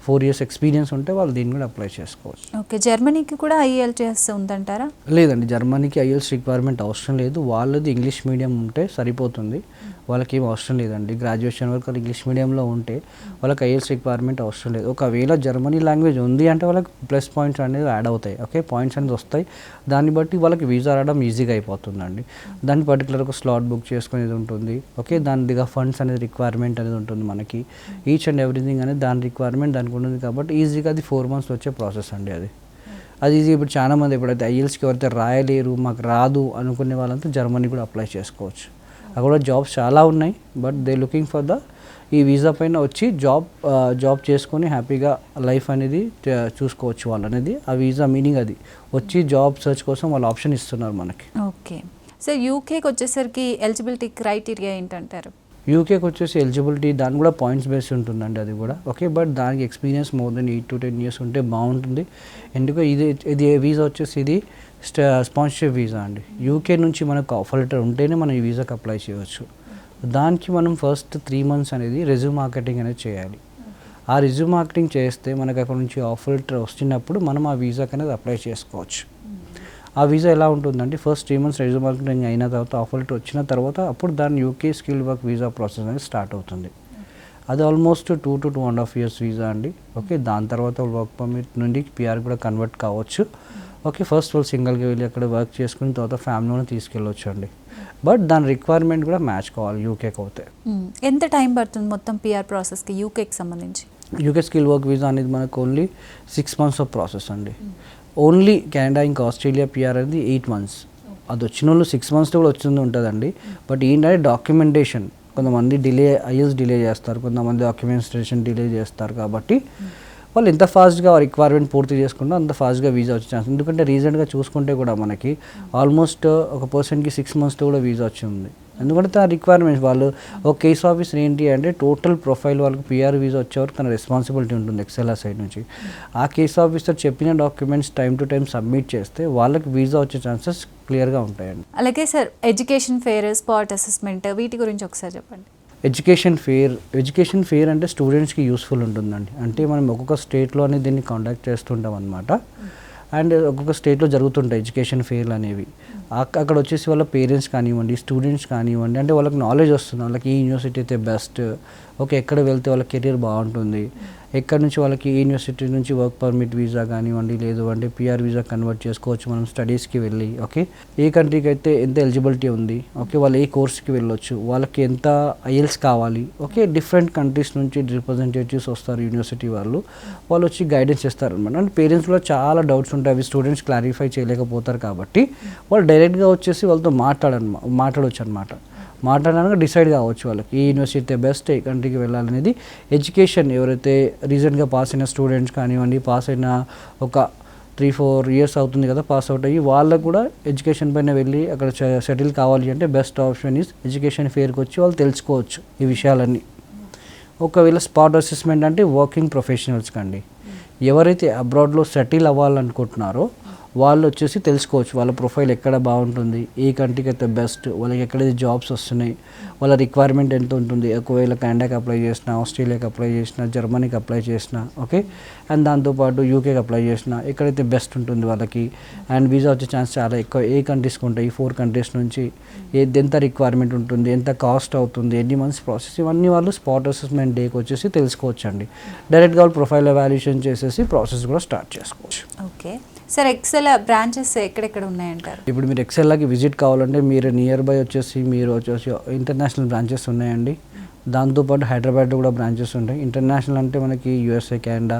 4 years experience ఉంటే వాళ్ళు దీన్ని కూడా అప్లై చేసుకోవచ్చు. ఓకే, జర్మనీకి కూడా ఐఎల్టీఎస్ ఉందంటారా? లేదండి, జర్మనీకి ఐఎల్స్ రిక్వైర్మెంట్ అవసరం లేదు. వాళ్ళది ఇంగ్లీష్ మీడియం ఉంటే సరిపోతుంది. వాళ్ళకి ఏం అవసరం లేదండి. గ్రాడ్యుయేషన్ వరకు ఇంగ్లీష్ మీడియంలో ఉంటే వాళ్ళకి ఐఎల్స్ రిక్వైర్మెంట్ అవసరం లేదు. ఒకవేళ జర్మనీ లాంగ్వేజ్ ఉంది అంటే వాళ్ళకి ప్లస్ పాయింట్స్ అనేది యాడ్ అవుతాయి. ఓకే, పాయింట్స్ అనేది వస్తాయి. దాన్ని బట్టి వాళ్ళకి వీసా రావడం ఈజీగా అయిపోతుందండి. దాన్ని పర్టికులర్ ఒక స్లాట్ బుక్ చేసుకునేది ఉంటుంది. ఓకే, దానిదిగా ఫండ్స్ అనేది రిక్వైర్మెంట్ అనేది ఉంటుంది మనకి. ఈచ్ అండ్ ఎవ్రీథింగ్ అనేది దాని రిక్వైర్మెంట్ దానికి ఉంటుంది కాబట్టి ఈజీగా అది 4 months వచ్చే ప్రాసెస్ అండి. అది ఈజీ. ఇప్పుడు చాలామంది ఎప్పుడైతే ఐఎల్స్కి ఎవరైతే రాయలేరు, మాకు రాదు అనుకునే వాళ్ళంతా జర్మనీ కూడా అప్లై చేసుకోవచ్చు. అక్కడ జాబ్స్ చాలా ఉన్నాయి. బట్ దే లుకింగ్ ఫర్ ఈ వీసా పైన వచ్చి జాబ్ చేసుకొని హ్యాపీగా లైఫ్ అనేది చూసుకోవచ్చు వాళ్ళు అనేది. ఆ వీసా మీనింగ్ అది వచ్చి జాబ్ సర్చ్ కోసం వాళ్ళు ఆప్షన్ ఇస్తున్నారు మనకి. ఓకే సో యూకేకి వచ్చేసరికి ఎలిజిబిలిటీ క్రైటీరియా ఏంటంటారు? యూకేకి వచ్చేసి ఎలిజిబిలిటీ దాని కూడా పాయింట్స్ బేస్ ఉంటుందండి అది కూడా. ఓకే, బట్ దానికి experience more than 8 to 10 years ఉంటే బాగుంటుంది. ఎందుకంటే ఇది వీసా వచ్చేసి ఇది స్పాన్సర్షిప్ వీసా అండి. యూకే నుంచి మనకు ఆఫర్ లెటర్ ఉంటేనే మనం ఈ వీసాకి అప్లై చేయవచ్చు. దానికి మనం ఫస్ట్ 3 months అనేది రెజ్యూమ్ మార్కెటింగ్ అనేది చేయాలి. ఆ రెజ్యూమ్ మార్కెటింగ్ చేస్తే మనకు అక్కడ నుంచి ఆఫర్ లెటర్ వచ్చినప్పుడు మనం ఆ వీసాకి అనేది అప్లై చేసుకోవచ్చు. ఆ వీసా ఎలా ఉంటుందంటే ఫస్ట్ 3 months రెజ్యూమ్ మార్కెటింగ్ అయిన తర్వాత ఆఫర్ లెటర్ వచ్చిన తర్వాత అప్పుడు దాని UK skill work visa process అనేది స్టార్ట్ అవుతుంది. అది ఆల్మోస్ట్ 2 to 2.5 years వీసా అండి. ఓకే, దాని తర్వాత వర్క్ పర్మిట్ నుండి పిఆర్ కూడా కన్వర్ట్ కావచ్చు. ఓకే, ఫస్ట్ వాళ్ళు సింగిల్గా వెళ్ళి అక్కడ వర్క్ చేసుకున్న తర్వాత ఫ్యామిలీని తీసుకెళ్ళవచ్చు అండి. బట్ దాని రిక్వైర్మెంట్ కూడా మ్యాచ్ కావాలి యూకేకి అవుతే. ఎంత టైం పడుతుంది మొత్తం పిఆర్ ప్రాసెస్కి యూకేకి సంబంధించి? యూకే స్కిల్ వర్క్ వీసా అనేది మనకు ఓన్లీ 6 months ఆఫ్ ప్రాసెస్ అండి. ఓన్లీ కెనడా ఇంకా ఆస్ట్రేలియా పిఆర్ అనేది 8 months. అది వచ్చిన వాళ్ళు 6 months కూడా వచ్చింది ఉంటుందండి. బట్ ఏంటంటే డాక్యుమెంటేషన్ కొంతమంది ఐఎల్స్ డిలే చేస్తారు, కొంతమంది డాక్యుమెంటేషన్ డిలే చేస్తారు. కాబట్టి వాళ్ళు ఎంత ఫాస్ట్గా రిక్వైర్మెంట్ పూర్తి చేసుకుంటే అంత ఫాస్ట్గా వీసా వచ్చే ఛాన్స్. ఎందుకంటే రీసెంట్గా చూసుకుంటే కూడా మనకి ఆల్మోస్ట్ ఒక పర్సన్కి 6 months కూడా వీసా వచ్చింది. ఎందుకంటే ఆ రిక్వైర్మెంట్స్ వాళ్ళు ఒక కేస్ ఆఫీసర్ ఏంటి అంటే టోటల్ ప్రొఫైల్ వాళ్ళకి పిఆర్ వీసా వచ్చేవరకు తన రెస్పాన్సిబిలిటీ ఉంటుంది ఎక్సెల్ఆర్ సైడ్ నుంచి. ఆ కేస్ ఆఫీసర్ చెప్పిన documents time to time submit చేస్తే వాళ్ళకి వీసా వచ్చే ఛాన్సెస్ క్లియర్గా ఉంటాయండి. అలాగే sir education fair, spot assessment వీటి గురించి ఒకసారి చెప్పండి. ఎడ్యుకేషన్ ఫేర్ అంటే స్టూడెంట్స్కి యూస్ఫుల్ ఉంటుందండి. అంటే మనం ఒక్కొక్క స్టేట్లో అనేది దీన్ని కాంటాక్ట్ చేస్తుంటాం అనమాట. అండ్ ఒక్కొక్క స్టేట్లో జరుగుతుంటాయి ఎడ్యుకేషన్ ఫెయిర్లు అనేవి. అక్కడ వచ్చేసి వాళ్ళ పేరెంట్స్ కానివ్వండి, స్టూడెంట్స్ కానివ్వండి, అంటే వాళ్ళకి నాలెడ్జ్ వస్తుంది, వాళ్ళకి ఏ యూనివర్సిటీ అయితే బెస్ట్, ఓకే ఎక్కడ వెళ్తే వాళ్ళ కెరీర్ బాగుంటుంది, ఎక్కడ నుంచి వాళ్ళకి ఏ యూనివర్సిటీ నుంచి వర్క్ పర్మిట్ వీసా కానివ్వండి, లేదు అంటే పిఆర్ వీసా కన్వర్ట్ చేసుకోవచ్చు మనం స్టడీస్కి వెళ్ళి, ఓకే ఏ కంట్రీకి అయితే ఎంత ఎలిజిబిలిటీ ఉంది, ఓకే వాళ్ళు ఏ కోర్స్కి వెళ్ళొచ్చు, వాళ్ళకి ఎంత ఐఎల్స్ కావాలి, ఓకే డిఫరెంట్ కంట్రీస్ నుంచి రిప్రజెంటేటివ్స్ వస్తారు యూనివర్సిటీ వాళ్ళు వచ్చి గైడెన్స్ ఇస్తారు అనమాట. అండ్ పేరెంట్స్లో చాలా డౌట్స్ ఉంటాయి, అవి స్టూడెంట్స్ క్లారిఫై చేయలేకపోతారు కాబట్టి వాళ్ళు డైరెక్ట్గా వచ్చేసి వాళ్ళతో మాట్లాడవచ్చు అనమాట. మాట్లాడడానికి డిసైడ్ కావచ్చు వాళ్ళకి ఏ యూనివర్సిటీ బెస్ట్, ఏ కంట్రీకి వెళ్ళాలనేది. ఎడ్యుకేషన్ ఎవరైతే రీసెంట్గా పాస్ అయిన స్టూడెంట్స్ కానివ్వండి, పాస్ అయిన ఒక 3-4 ఇయర్స్ అవుతుంది కదా పాస్ అవుట్ అయ్యి, వాళ్ళకు కూడా ఎడ్యుకేషన్ పైన వెళ్ళి అక్కడ సెటిల్ కావాలి అంటే బెస్ట్ ఆప్షన్ ఈజ్ ఎడ్యుకేషన్ ఫెయిర్కి వచ్చి వాళ్ళు తెలుసుకోవచ్చు ఈ విషయాలన్నీ. ఒకవేళ స్పాట్ అసెస్మెంట్ అంటే వర్కింగ్ ప్రొఫెషనల్స్కి అండి, ఎవరైతే అబ్రాడ్లో సెటిల్ అవ్వాలనుకుంటున్నారో వాళ్ళు వచ్చేసి తెలుసుకోవచ్చు వాళ్ళ ప్రొఫైల్ ఎక్కడ బాగుంటుంది, ఏ కంట్రీకి అయితే బెస్ట్, వాళ్ళకి ఎక్కడైతే జాబ్స్ వస్తున్నాయి, వాళ్ళ రిక్వైర్మెంట్ ఎంత ఉంటుంది, ఒకవేళ కెనడాకి అప్లై చేసినా, ఆస్ట్రేలియాకి అప్లై చేసినా, జర్మనీకి అప్లై చేసినా, ఓకే అండ్ దాంతోపాటు యూకేకి అప్లై చేసినా ఎక్కడైతే బెస్ట్ ఉంటుంది వాళ్ళకి. అండ్ వీసా వచ్చే ఛాన్స్ చాలా ఎక్కువ ఏ కంట్రీస్కి ఉంటాయి, 4 కంట్రీస్ నుంచి ఎంత రిక్వైర్మెంట్ ఉంటుంది, ఎంత కాస్ట్ అవుతుంది, ఎన్ని మంత్స్ ప్రాసెస్, ఇవన్నీ వాళ్ళు స్పాట్ అసెస్మెంట్ డేకి వచ్చేసి తెలుసుకోవచ్చు అండి. డైరెక్ట్గా వాళ్ళు ప్రొఫైల్ ఎవాల్యుయేషన్ చేసేసి ప్రాసెస్ కూడా స్టార్ట్ చేసుకోవచ్చు. ఓకే సార్, ఎక్సెల్ బ్రాంచెస్ ఎక్కడెక్కడ ఉన్నాయంటారు? ఇప్పుడు మీరు ఎక్సెల్కి విజిట్ కావాలంటే మీరు నియర్ బై వచ్చేసి ఇంటర్నేషనల్ బ్రాంచెస్ ఉన్నాయండి. దాంతోపాటు హైదరాబాద్లో కూడా బ్రాంచెస్ ఉంటాయి. ఇంటర్నేషనల్ అంటే మనకి యూఎస్ఏ, కెనడా,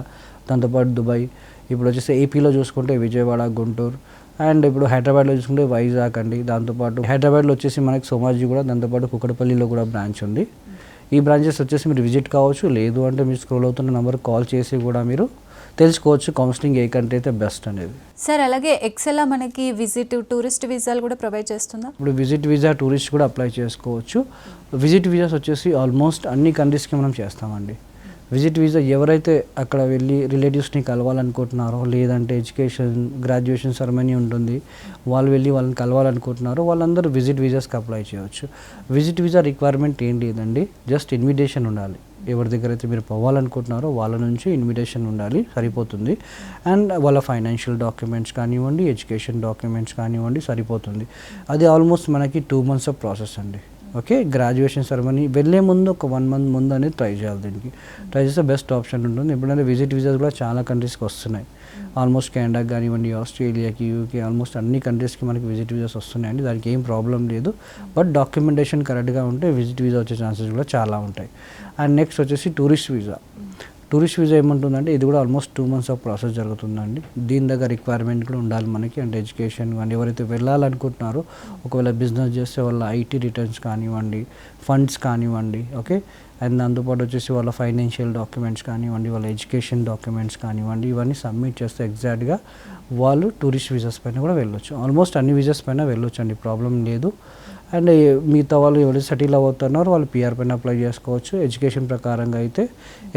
దాంతోపాటు దుబాయ్. ఇప్పుడు వచ్చేసి ఏపీలో చూసుకుంటే విజయవాడ, గుంటూరు, అండ్ ఇప్పుడు హైదరాబాద్లో చూసుకుంటే వైజాగ్ అండి. దాంతోపాటు హైదరాబాద్లో వచ్చేసి మనకి సోమాజీ కూడా, దాంతోపాటు కుకటపల్లిలో కూడా బ్రాంచ్ ఉంది. ఈ బ్రాంచెస్ వచ్చేసి మీరు విజిట్ కావచ్చు, లేదు అంటే మీరు స్క్రోల్ అవుతున్న నెంబర్కి కాల్ చేసి కూడా మీరు తెలుసుకోవచ్చు కౌన్సిలింగ్ ఏ కంట్రీ అయితే బెస్ట్ అనేది. సార్ అలాగే ఎక్సెల్ మనకి విజిట్, టూరిస్ట్ వీసాలు కూడా ప్రొవైడ్ చేస్తుందా? ఇప్పుడు విజిట్ వీసా, టూరిస్ట్ కూడా అప్లై చేసుకోవచ్చు. విజిట్ వీసాస్ వచ్చేసి ఆల్మోస్ట్ అన్ని కంట్రీస్కి మనం చేస్తామండి. విజిట్ వీసా ఎవరైతే అక్కడ వెళ్ళి రిలేటివ్స్ని కలవాలనుకుంటున్నారో, లేదంటే గ్రాడ్యుయేషన్ సెరమనీ ఉంటుంది, వాళ్ళు వెళ్ళి వాళ్ళని కలవాలనుకుంటున్నారో వాళ్ళందరూ విజిట్ వీసాస్కి అప్లై చేయవచ్చు. విజిట్ వీసా రిక్వైర్మెంట్ ఏం లేదండి, జస్ట్ ఇన్విటేషన్ ఉండాలి. ఎవరి దగ్గర అయితే మీరు పోవాలనుకుంటున్నారో వాళ్ళ నుంచి ఇన్విటేషన్ ఉండాలి, సరిపోతుంది. అండ్ వాళ్ళ ఫైనాన్షియల్ డాక్యుమెంట్స్ కానివ్వండి, ఎడ్యుకేషన్ డాక్యుమెంట్స్ కానివ్వండి, సరిపోతుంది. అది ఆల్మోస్ట్ మనకి 2 months ఆఫ్ ప్రాసెస్ అండి. ఓకే గ్రాడ్యుయేషన్ సెరమనీ వెళ్ళే ముందు ఒక 1 month ముందు అనేది ట్రై చేయాలి. దీనికి ట్రై చేస్తే బెస్ట్ ఆప్షన్ ఉంటుంది. ఎప్పుడంటే విజిట్ వీసాస్ కూడా చాలా కంట్రీస్కి వస్తున్నాయి. ఆల్మోస్ట్ కెనడాకి కానివ్వండి, ఆస్ట్రేలియాకి, యూకే, ఆల్మోస్ట్ అన్ని కంట్రీస్కి మనకి విజిట్ వీసాస్ వస్తున్నాయండి. దానికి ఏం ప్రాబ్లం లేదు. బట్ డాక్యుమెంటేషన్ కరెక్ట్గా ఉంటే విజిట్ వీసా వచ్చే ఛాన్సెస్ కూడా చాలా ఉంటాయి. అండ్ నెక్స్ట్ వచ్చేసి టూరిస్ట్ వీసా. టూరిస్ట్ వీసా ఏముంటుందంటే ఇది కూడా ఆల్మోస్ట్ 2 months ఆఫ్ ప్రాసెస్ జరుగుతుందండి. దీని దగ్గర రిక్వైర్మెంట్ కూడా ఉండాలి మనకి, అంటే ఎడ్యుకేషన్ కానీ ఎవరైతే వెళ్ళాలనుకుంటున్నారో, ఒకవేళ బిజినెస్ చేస్తే వాళ్ళ ఐటీ రిటర్న్స్ కానివ్వండి, ఫండ్స్ కానివ్వండి, ఓకే అండ్ దాంతోపాటు వచ్చేసి వాళ్ళ ఫైనాన్షియల్ డాక్యుమెంట్స్ కానివ్వండి, వాళ్ళ ఎడ్యుకేషన్ డాక్యుమెంట్స్ కానివ్వండి, ఇవన్నీ సబ్మిట్ చేస్తే ఎగ్జాక్ట్గా వాళ్ళు టూరిస్ట్ వీసాస్ పైన కూడా వెళ్ళొచ్చు. ఆల్మోస్ట్ అన్ని వీసాస్ పైన వెళ్ళొచ్చు అండి, ప్రాబ్లం లేదు. అండ్ మిగతా వాళ్ళు ఎవరైతే సెటిల్ అవుతున్నారో వాళ్ళు పిఆర్ పైన అప్లై చేసుకోవచ్చు. ఎడ్యుకేషన్ ప్రకారంగా అయితే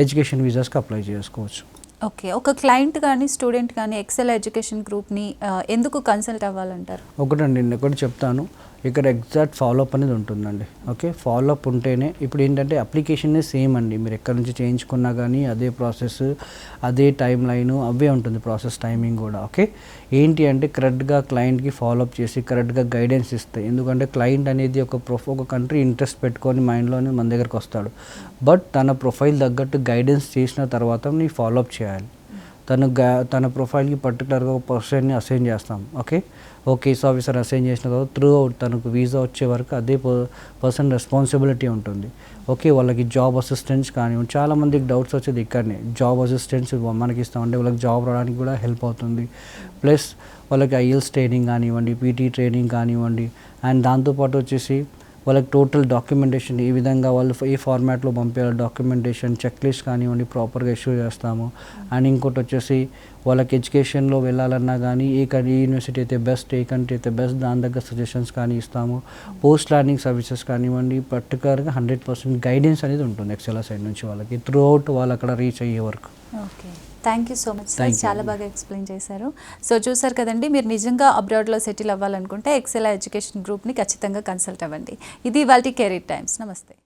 ఎడ్యుకేషన్ వీసాస్కి అప్లై చేసుకోవచ్చు. ఓకే, ఒక క్లయింట్ కానీ స్టూడెంట్ కానీ ఎక్సెల్ ఎడ్యుకేషన్ గ్రూప్ని ఎందుకు కన్సల్ట్ అవ్వాలంటారు? ఒకటండి నేను ఒకటి చెప్తాను, ఇక్కడ ఎగ్జాక్ట్ ఫాలోఅప్ అనేది ఉంటుందండి. ఓకే ఫాలోఅప్ ఉంటేనే, ఇప్పుడు ఏంటంటే అప్లికేషన్ సేమ్ అండి, మీరు ఎక్కడి నుంచి చేయించుకున్నా కానీ అదే ప్రాసెస్, అదే టైం లైన్ అవే ఉంటుంది, ప్రాసెస్ టైమింగ్ కూడా. ఓకే ఏంటి అంటే కరెక్ట్గా క్లయింట్కి ఫాలోఅప్ చేసి కరెక్ట్గా గైడెన్స్ ఇస్తాయి. ఎందుకంటే క్లయింట్ అనేది ఒక కంట్రీ ఇంట్రెస్ట్ పెట్టుకొని మైండ్లోనే మన దగ్గరకు వస్తాడు. బట్ తన ప్రొఫైల్ తగ్గట్టు గైడెన్స్ చేసిన తర్వాత నీ ఫాలోఅప్ చేయాలి. తన ప్రొఫైల్కి పర్టికులర్గా ఒక పర్సన్ని అసైన్ చేస్తాం. ఓకే కేస్ ఆఫీసర్ అసైన్ చేసిన తర్వాత త్రూ అవుట్ తనకు వీసా వచ్చే వరకు అదే పర్సన్ రెస్పాన్సిబిలిటీ ఉంటుంది. ఓకే వాళ్ళకి జాబ్ అసిస్టెంట్స్ కానివ్వండి, చాలామందికి డౌట్స్ వచ్చేది ఇక్కడనే, జాబ్ అసిస్టెంట్స్ మనకి ఇస్తామంటే వాళ్ళకి జాబ్ రావడానికి కూడా హెల్ప్ అవుతుంది. ప్లస్ వాళ్ళకి ఐఎల్స్ ట్రైనింగ్ కానివ్వండి, పీటీ ట్రైనింగ్ కానివ్వండి, అండ్ దాంతోపాటు వచ్చేసి వాళ్ళకి టోటల్ డాక్యుమెంటేషన్ ఏ విధంగా వాళ్ళు ఏ ఫార్మాట్లో పంపించాలి, డాక్యుమెంటేషన్ చెక్ లిస్ట్ కానివ్వండి ప్రాపర్గా ఇష్యూ చేస్తాము. అండ్ ఇంకోటి వచ్చేసి వాళ్ళకి ఎడ్యుకేషన్లో వెళ్ళాలన్నా కానీ ఏ యూనివర్సిటీ అయితే బెస్ట్, ఏ కంట్రీ అయితే బెస్ట్, దాని దగ్గర సజెషన్స్ కానీ ఇస్తాము. పోస్ట్ లర్నింగ్ సర్వీసెస్ కానివ్వండి, పర్టికులర్గా 100% గైడెన్స్ అనేది ఉంటుంది ఎక్సెల్ సైడ్ నుంచి వాళ్ళకి త్రూ అవుట్ వాళ్ళు అక్కడ రీచ్ అయ్యే వరకు. Okay thank you so much sir, చాలా బాగా ఎక్స్ప్లెయిన్ చేశారు. సో చూసారు కదండి, మీరు నిజంగా అబ్రాడ్లో సెటిల్ అవ్వాలనుకుంటే ఎక్సెల్ ఎడ్యుకేషన్ గ్రూప్ని ఖచ్చితంగా కన్సల్ట్ అవ్వండి. ఇది ఇవాల్టి కెరీర్ టైమ్స్. నమస్తే.